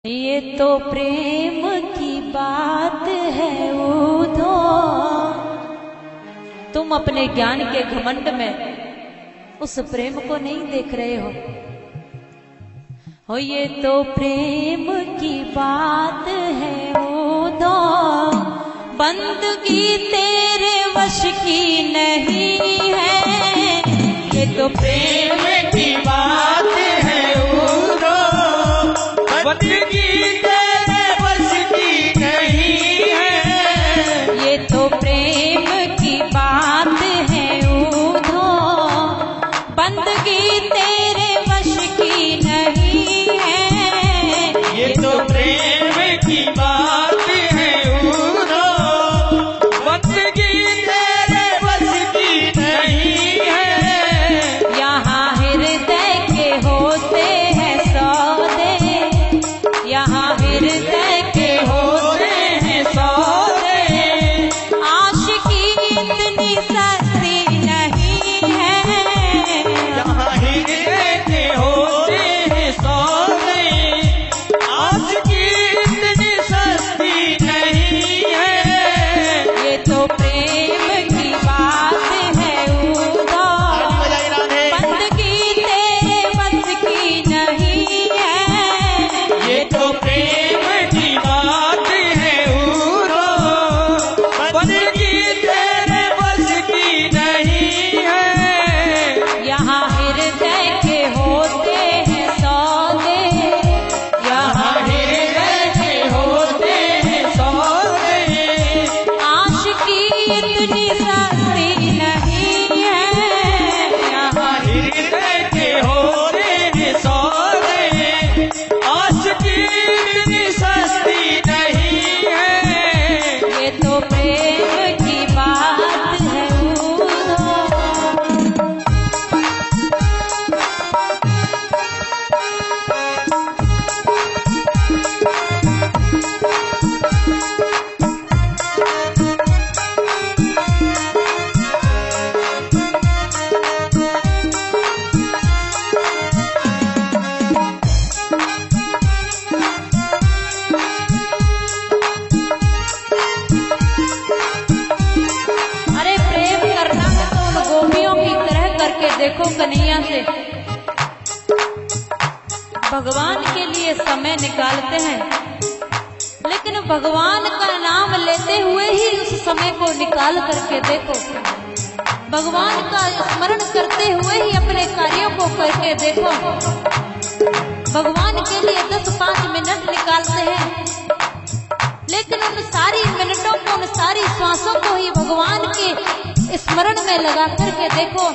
ये तो प्रेम की बात है उधो। तुम अपने ज्ञान के घमंड में उस प्रेम को नहीं देख रहे हो ये तो प्रेम की बात है उधो। बंदगी तेरे वश की नहीं है, ये तो प्रेम की बात है उधो। बंदगी तेरे वश की नहीं है, ये तो प्रेम की बात है उधो। बंदगी तेरे वश की नहीं है, ये तो प्रेम की बात है उधो। बंदगी तेरे वश की नहीं है, यहाँ हृदय के होते हैं सौदे, यहाँ हृदय के होते हैं सौदे। आशिकी इतनी सस्ती नहीं है, यहाँ हृदय के होते हैं सौदे। आशिकी इतनी सस्ती नहीं है, ये तो प्रेम की बात है उधो। बंदगी तेरे बस की नहीं है, ये तो प्रेम की बात है उधो। बंदगी तेरे बस की नहीं है, यहाँ हृदय के होते हैं सौदे, यहाँ हृदय के होते हैं सौदे। आशिकी इतनी सस्ती नहीं है, यहाँ हृदय के होते हैं सौदे। आशिकी इतनी सस्ती नहीं है, ये तो प्रेम की बात है उधो। अरे प्रेम करना है तो उन गोपियों की तरह करके देखो कन्हैया से। भगवान के लिए समय निकालते हैं, लेकिन भगवान का नाम लेते हुए ही उस समय को निकाल करके देखो। भगवान का स्मरण करते हुए ही अपने कार्यों को करके देखो। भगवान के लिए 10-5 मिनट निकालते हैं, लेकिन उन सारी मिनटों को, उन सारी श्वासों को ही भगवान के स्मरण में लगा करके देखो।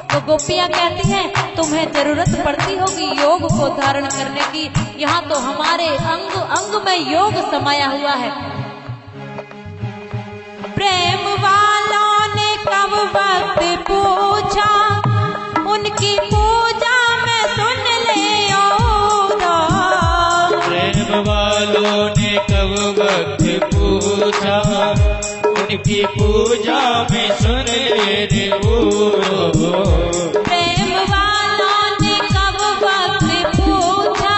तो गोपियां कहती हैं तुम्हें जरूरत पड़ती होगी योग को धारण करने की। यहाँ तो हमारे अंग अंग में योग समाया हुआ है। प्रेम वालों ने कब वक्त पूछा, उनकी पूजा में सुन ले उधो। प्रेम वालों ने कब वक्त पूछा, उनकी पूजा में सुन ले उधो। प्रेम वालों ने कब वक्त पूछा,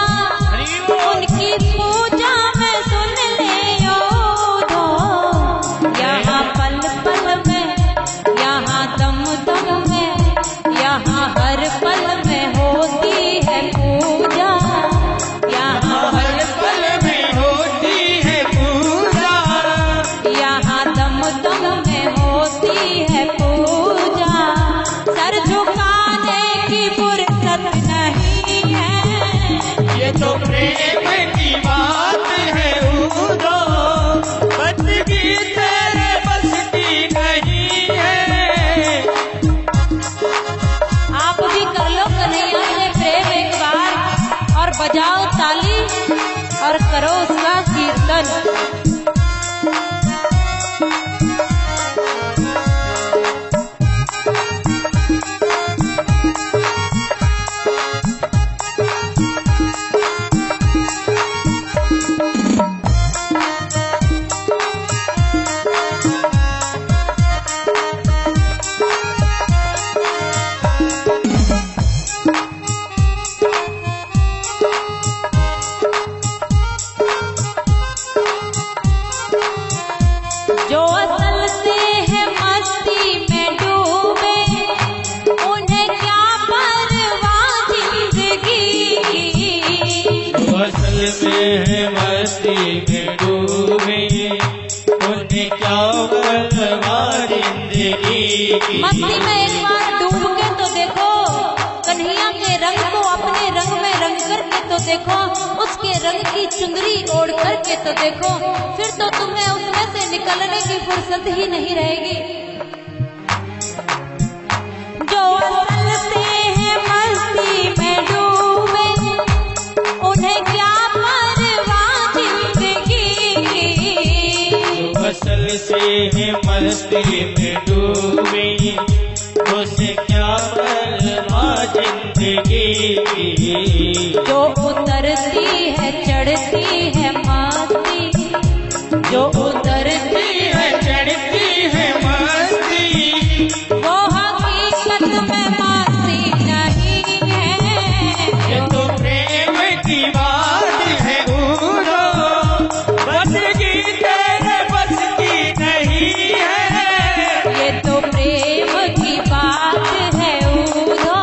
उनकी पूजा में सुन ले उधो। यहाँ पल पल में, यहाँ दम दम में, यहाँ हर पल में होती है पूजा, यहाँ हर पल में होती है पूजा, यहाँ दम दम में होती है पूजा। सर झुकाने की फुर्सत नहीं है, ये तो प्रेम की बात है उधो। बंदगी तेरे बस की नहीं है। आप भी कर लो कन्हैया से प्रेम एक बार, और बजाओ ताली और करो उसका कीर्तन। असल में है मस्ती में डूबे, उन्हें क्या परवाह जिंदगी की। मस्ती में एक बार डूब के तो देखो, कन्हैया के रंग को अपने रंग में रंग करके तो देखो, उसके रंग की चुंदरी ओढ़ करके तो देखो, फिर तो तुम्हें उसमें से निकलने की फुर्सत ही नहीं रहेगी। जो असल से है मस्ती में डूबे, उन्हें क्या परवाह जिंदगी की। जो असल से है मस्ती में डूबे, उसे क्या परवाह जिंदगी की। जो उतरती है चढ़ती है मस्ती, जो उतरती है चढ़ती है मस्ती, वो हकीकत में मस्ती नहीं है। ये तो प्रेम की बात है उड़ो, बंदगी तेरे बस की नहीं है। ये तो प्रेम की बात है उधो,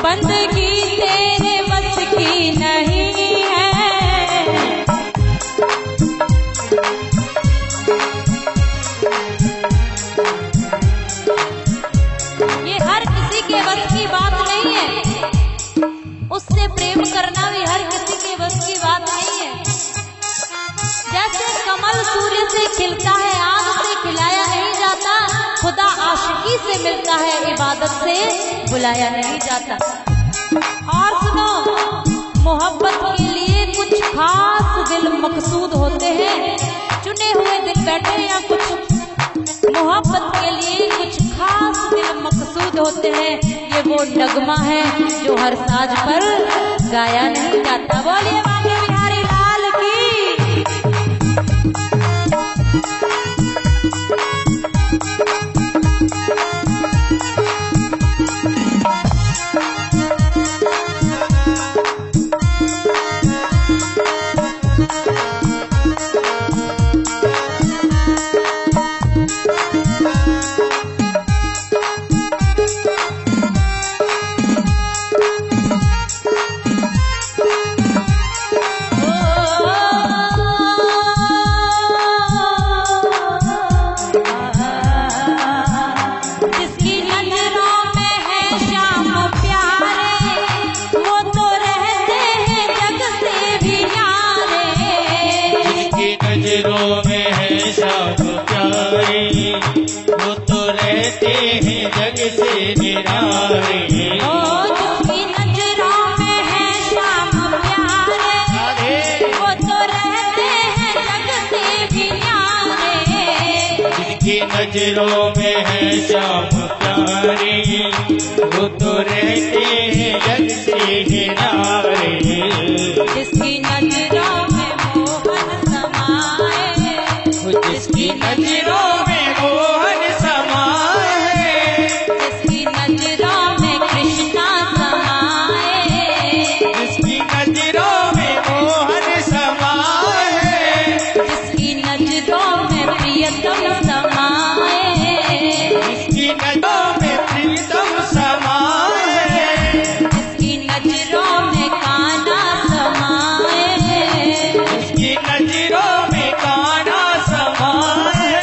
बंदगी तेरे बस की नहीं है। ये हर किसी के बस की बात नहीं है, उससे प्रेम करना भी हर किसी के बस की बात नहीं है। जैसे कमल सूर्य से खिलता है, आग से खिलाया नहीं जाता, खुदा आशिकी से मिलता है, इबादत से बुलाया नहीं जाता। और सुनो, मोहब्बत के लिए कुछ खास दिल मकसूद होते हैं, चुने हुए दिल बैठे या कुछ मोहब्बत के लिए कुछ खास दिल मकसूद होते हैं। ये वो नगमा है जो हर साज पर गाया नहीं जाता। बोलिए बांके बिहारी लाल की। नजरों में है शाम प्यारे, वो तो रहते हैं जग से निरारे। जिसकी नजरों में है श्याम प्यारे, वो तो रहते हैं जग से भी न्यारे। जिसकी नजरों में है शाम प्यारे, वो तो रहते हैं जग से निरारे। जिसकी नजरों में मोहन समाए, जिसकी नजरों में मोहन समाए, जिसकी नजरों में कृष्णा समाए, जिसकी नजरों में मोहन समाए, जिसकी नजरों में प्रियतम समाए, जिसकी नजरों में प्रीतम समाए, जिसकी नजरों में काना समाए, जिसकी नजरों में काना समाए।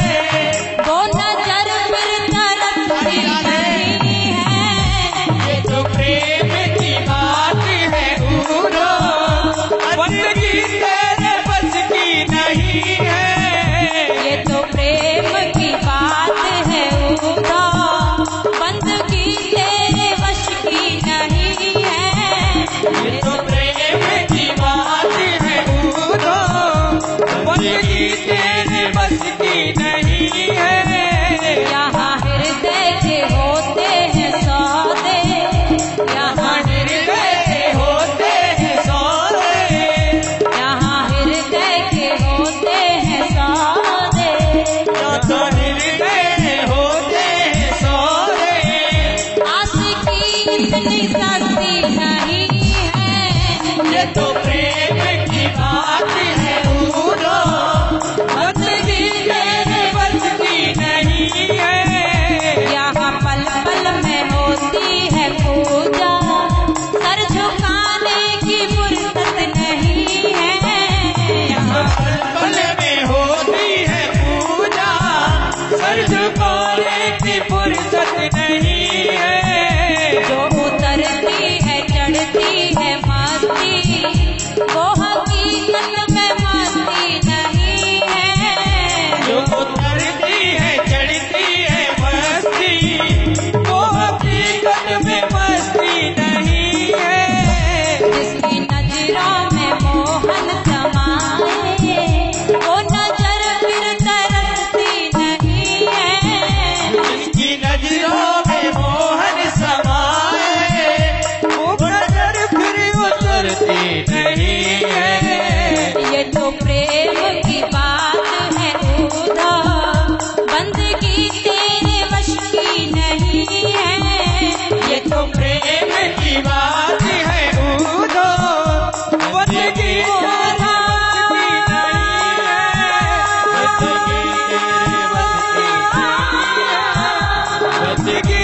वो नजर फिर तरसती नहीं है। ये तो प्रेम की बात है उड़ो, बंदगी तेरे बस की नहीं है। ये तो प्रेम की बात है उधो, बंदगी तेरे वश की नहीं है। ये तो प्रेम की बात है उड़ो, बंदगी तेरे बस की नहीं है। यहाँ हृदय के होते हैं सौदे, यहाँ हृदय से होते हैं सौदे, यहाँ बंदगी